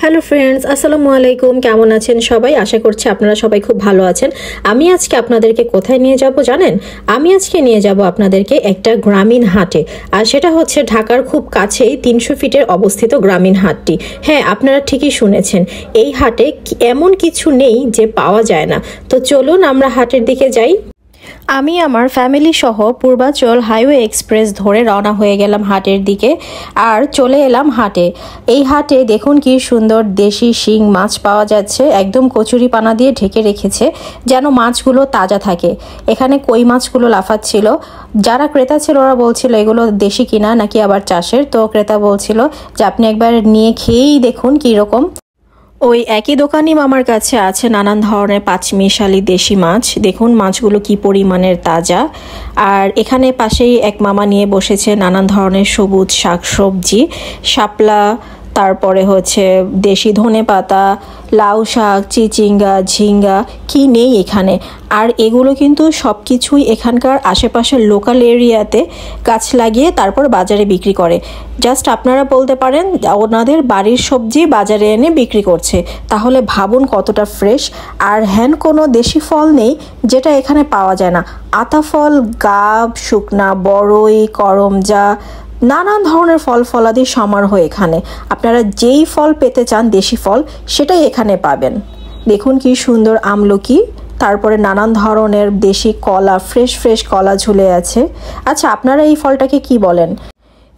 Hello friends, আসসালামু আলাইকুম। কেমন আছেন সবাই? আশা করছি আপনারা সবাই খুব ভালো আছেন। আমি আজকে আপনাদেরকে কোথায় নিয়ে যাব জানেন? আমি আজকে নিয়ে যাব আপনাদেরকে একটা গ্রামীণ হাটে। আর সেটা হচ্ছে ঢাকার খুব কাছেই 300 ফিটের অবস্থিত গ্রামীণ হাটটি। হ্যাঁ, আপনারা ঠিকই শুনেছেন, এই হাটে এমন কিছু নেই যে পাওয়া যায় না। তো চলুন আমরা হাটের দিকে যাই। আমি আমার ফ্যামিলি সহ পূর্বাচল হাইওয়ে এক্সপ্রেস ধরে রওনা হয়ে গেলাম হাটের দিকে আর চলে এলাম হাটে। এই হাটে দেখুন কি সুন্দর দেশি শিং মাছ পাওয়া যাচ্ছে, একদম কচুরি পানা দিয়ে ঢেকে রেখেছে যেন মাছগুলো তাজা থাকে। এখানে কই মাছগুলো লাফাচ্ছিল। যারা ক্রেতা ছিল ওরা বলছিল এগুলো দেশি কিনা নাকি আবার চাষের। তো ক্রেতা বলছিল যে আপনি একবার নিয়ে খেয়েই দেখুন কীরকম। ওই একই দোকানই মামার কাছে আছে নানান ধরনের পাঁচমিশালি দেশি মাছ। দেখুন মাছগুলো কি পরিমাণের তাজা। আর এখানে পাশেই এক মামা নিয়ে বসেছে নানান ধরনের সবুজ শাকসবজি, শাপলা, তারপরে হচ্ছে দেশি ধনেপাতা, লাউ শাক, চিচিঙ্গা, ঝিঙ্গা, কি নেই এখানে। আর এগুলো কিন্তু সব কিছুই এখানকার আশেপাশের লোকাল এরিয়াতে গাছ লাগিয়ে তারপর বাজারে বিক্রি করে। জাস্ট আপনারা বলতে পারেন ওনাদের বাড়ির সবজি বাজারে এনে বিক্রি করছে। তাহলে ভাবুন কতটা ফ্রেশ। আর হ্যান কোনো দেশি ফল নেই যেটা এখানে পাওয়া যায় না। আতা ফল, গাব, শুকনা বড়ই, করমজা, নানান ধরনের ফল ফলাদি সমারোহ এখানে। আপনারা যেই ফল পেতে চান দেশি ফল সেটাই এখানে পাবেন। দেখুন কি সুন্দর আমলকি, তারপরে নানান ধরনের দেশি কলা, ফ্রেশ ফ্রেশ কলা ঝুলে আছে। আচ্ছা, আপনারা এই ফলটাকে কি বলেন?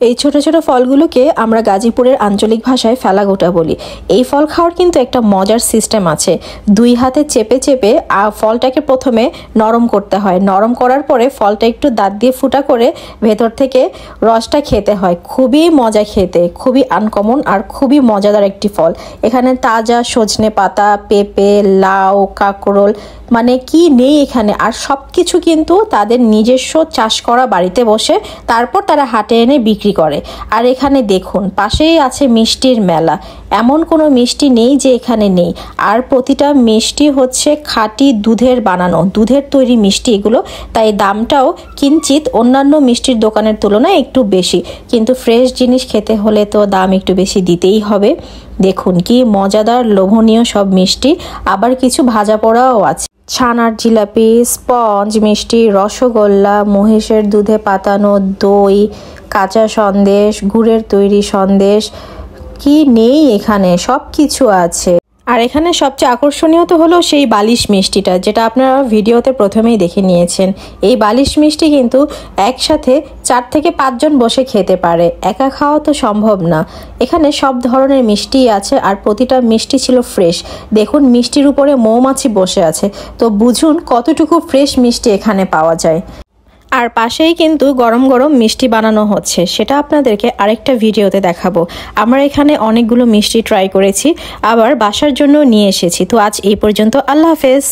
এই ছোট ছোট ফলগুলোকে আমরা গাজীপুরের আঞ্চলিক ভাষায় ফেলাগোটা বলি। এই ফল খাওয়ার কিন্তু একটা মজার সিস্টেম আছে। দুই হাতে চেপে চেপে ফলটাকে প্রথমে নরম করতে হয়। নরম করার পরে ফলটা একটু দাঁত দিয়ে ফুটা করে ভেতর থেকে রসটা খেতে হয়। খুবই মজা খেতে, খুবই আনকমন আর খুবই মজাদার একটি ফল। এখানে তাজা সজনে পাতা, পেঁপে, লাউ, কাঁকরোল, মানে কি নেই এখানে। আর সব কিছু কিন্তু তাদের নিজস্ব চাষ করা, বাড়িতে বসে তারপর তারা হাটে এনে বিক্রি করে। আর এখানে দেখুন পাশেই আছে মিষ্টির মেলা। এমন কোনো মিষ্টি নেই যে এখানে নেই। আর প্রতিটা মিষ্টি হচ্ছে খাঁটি দুধের বানানো, দুধের তৈরি মিষ্টি এগুলো। তাই দামটাও কিঞ্চিত অন্যান্য মিষ্টির দোকানের তুলনায় একটু বেশি। কিন্তু ফ্রেশ জিনিস খেতে হলে তো দাম একটু বেশি দিতেই হবে। দেখুন কি মজাদার লোভনীয় সব মিষ্টি। আবার কিছু ভাজা পোড়াও আছে। ছানার জিলাপি, স্পঞ্জ মিষ্টি, রসগোল্লা, মহিষের দুধে পাতানো দই, কাঁচা সন্দেশ, গুড়ের তৈরি সন্দেশ, কি নেই এখানে, সব কিছু আছে। আর এখানে সবচেয়ে আকর্ষণীয় তো হলো সেই বালিশ মিষ্টিটা, যেটা আপনারা ভিডিওতে প্রথমেই দেখে নিয়েছেন। এই বালিশ মিষ্টি কিন্তু একসাথে 4 থেকে 5 জন বসে খেতে পারে, একা খাওয়া তো সম্ভব না। এখানে সব ধরনের মিষ্টি আছে আর প্রতিটা মিষ্টি ছিল ফ্রেশ। দেখুন মিষ্টির উপরে মৌমাছি বসে আছে, তো বুঝুন কতটুকু ফ্রেশ মিষ্টি এখানে পাওয়া যায়। আর পাশেই কিন্তু গরম গরম মিষ্টি বানানো হচ্ছে, সেটা আপনাদেরকে আরেকটা ভিডিওতে দেখাবো। আমরা এখানে অনেকগুলো মিষ্টি ট্রাই করেছি, আবার বাসার জন্য নিয়ে এসেছি। তো আজ এই পর্যন্ত, আল্লাহ হাফেজ।